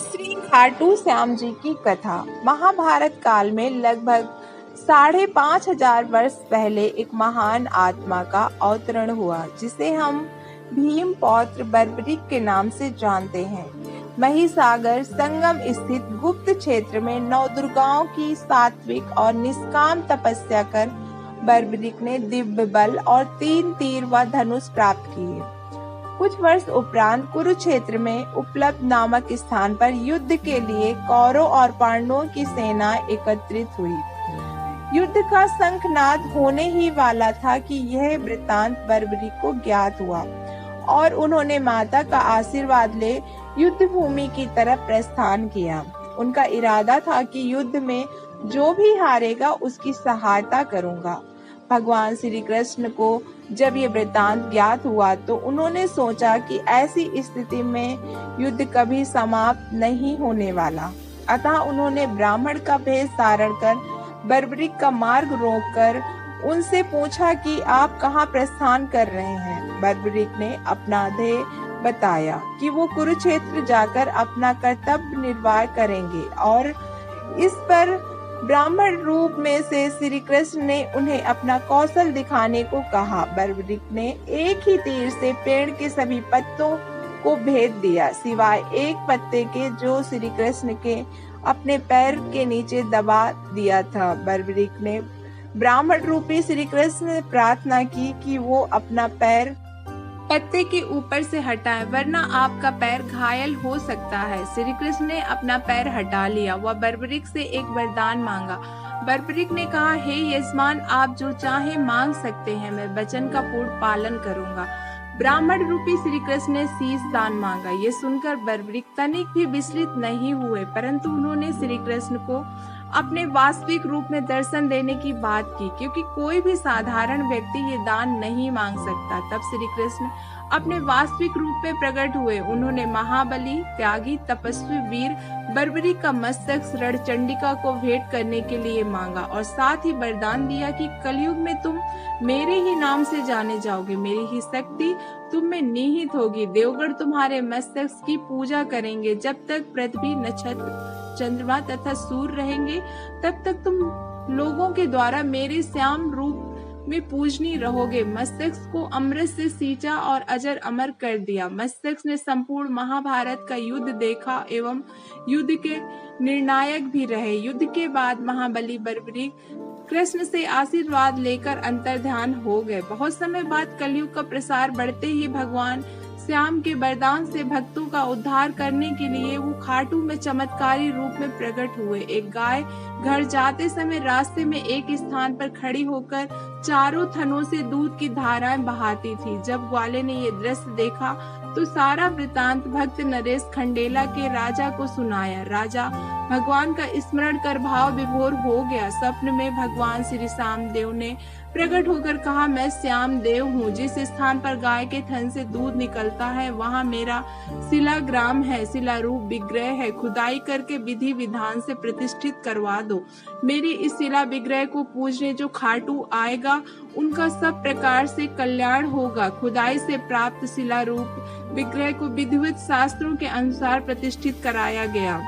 श्री खाटू श्याम जी की कथा। महाभारत काल में लगभग 5,500 वर्ष पहले एक महान आत्मा का अवतरण हुआ, जिसे हम भीम पौत्र बर्बरिक के नाम से जानते हैं। महिसागर संगम स्थित गुप्त क्षेत्र में नवदुर्गाओं की सात्विक और निष्काम तपस्या कर बर्बरिक ने दिव्य बल और 3 तीर व धनुष प्राप्त किए। कुछ वर्ष उपरांत कुरुक्षेत्र में उपलब्ध नामक स्थान पर युद्ध के लिए कौरव और पांडवों की सेना एकत्रित हुई। युद्ध का शंखनाद होने ही वाला था कि यह वृत्तांत बर्बरिक को ज्ञात हुआ और उन्होंने माता का आशीर्वाद ले युद्ध भूमि की तरफ प्रस्थान किया। उनका इरादा था कि युद्ध में जो भी हारेगा उसकी सहायता करूंगा। भगवान श्री कृष्ण को जब ये वृत्तांत ज्ञात हुआ तो उन्होंने सोचा कि ऐसी स्थिति में युद्ध कभी समाप्त नहीं होने वाला। अतः उन्होंने ब्राह्मण का भेष धारण कर बर्बरिक का मार्ग रोककर उनसे पूछा कि आप कहाँ प्रस्थान कर रहे हैं। बर्बरिक ने अपना ध्येय बताया कि वो कुरुक्षेत्र जाकर अपना कर्तव्य निर्वाह करेंगे और इस पर ब्राह्मण रूप में से श्री कृष्ण ने उन्हें अपना कौशल दिखाने को कहा। बर्बरिक ने एक ही तीर से पेड़ के सभी पत्तों को भेद दिया, सिवाय एक पत्ते के जो श्री कृष्ण के अपने पैर के नीचे दबा दिया था। बर्बरिक ने ब्राह्मण रूपी श्री कृष्ण ने प्रार्थना की कि वो अपना पैर पत्ते के ऊपर से हटाएं, वरना आपका पैर घायल हो सकता है। श्री कृष्ण ने अपना पैर हटा लिया व बर्बरिक से एक वरदान मांगा। बर्बरिक ने कहा, हे यजमान, आप जो चाहे मांग सकते हैं, मैं वचन का पूर्ण पालन करूंगा। ब्राह्मण रूपी श्री कृष्ण ने शीश दान मांगा। ये सुनकर बर्बरिक तनिक भी विचलित नहीं हुए, परंतु उन्होंने श्री कृष्ण को अपने वास्तविक रूप में दर्शन देने की बात की, क्योंकि कोई भी साधारण व्यक्ति ये दान नहीं मांग सकता। तब श्री कृष्ण अपने वास्तविक रूप में प्रकट हुए। उन्होंने महाबली, त्यागी, तपस्वी वीर बर्बरिक का मस्तक रणचंडिका को भेंट करने के लिए मांगा और साथ ही वरदान दिया कि कलयुग में तुम मेरे ही नाम से जाने जाओगे, मेरी ही शक्ति तुम में निहित होगी। देवगण तुम्हारे मस्तक की पूजा करेंगे। जब तक पृथ्वी, नक्षत्र, चंद्रमा तथा सूर्य रहेंगे, तब तक तुम लोगों के द्वारा मेरे श्याम रूप में पूजनीय रहोगे। मस्तक को अमृत से सींचा और अजर अमर कर दिया। मस्तक ने संपूर्ण महाभारत का युद्ध देखा एवं युद्ध के निर्णायक भी रहे। युद्ध के बाद महाबली बर्बरिक कृष्ण से आशीर्वाद लेकर अंतर्ध्यान हो गए। बहुत समय बाद कलयुग का प्रसार बढ़ते ही भगवान श्याम के वरदान से भक्तों का उद्धार करने के लिए वो खाटू में चमत्कारी रूप में प्रकट हुए। एक गाय घर जाते समय रास्ते में एक स्थान पर खड़ी होकर चारों थनों से दूध की धाराएं बहाती थी। जब ग्वाले ने ये दृश्य देखा तो सारा वृतांत भक्त नरेश खंडेला के राजा को सुनाया। राजा भगवान का स्मरण कर भाव विभोर हो गया। स्वप्न में भगवान श्री श्याम देव ने प्रकट होकर कहा, मैं श्याम देव हूँ। जिस स्थान पर गाय के थन से दूध निकलता है वहाँ मेरा शिलाग्राम है, शिला रूप विग्रह है। खुदाई करके विधि विधान से प्रतिष्ठित करवा दो। मेरी इस शिला विग्रह को पूजने जो खाटू आएगा उनका सब प्रकार से कल्याण होगा। खुदाई से प्राप्त शिला रूप विग्रह को विधिवत शास्त्रों के अनुसार प्रतिष्ठित कराया गया।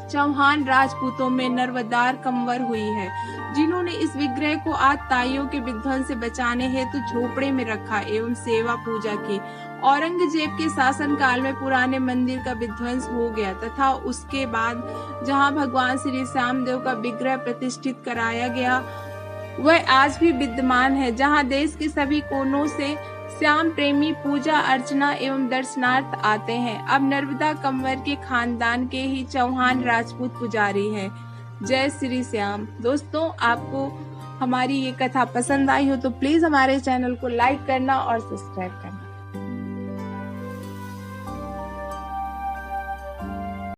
चौहान राजपूतों में नर्वदार कंवर हुई है, जिन्होंने इस विग्रह को आतताइयों के विध्वंस से बचाने हेतु झोपड़े में रखा एवं सेवा पूजा की। औरंगजेब के शासन काल में पुराने मंदिर का विध्वंस हो गया तथा उसके बाद जहां भगवान श्री श्याम देव का विग्रह प्रतिष्ठित कराया गया वह आज भी विद्यमान है, जहां देश के सभी कोनों से श्याम प्रेमी पूजा अर्चना एवं दर्शनार्थ आते हैं। अब नर्मदा कंवर के खानदान के ही चौहान राजपूत पुजारी हैं। जय श्री श्याम। दोस्तों, आपको हमारी ये कथा पसंद आई हो तो प्लीज हमारे चैनल को लाइक करना और सब्सक्राइब करना।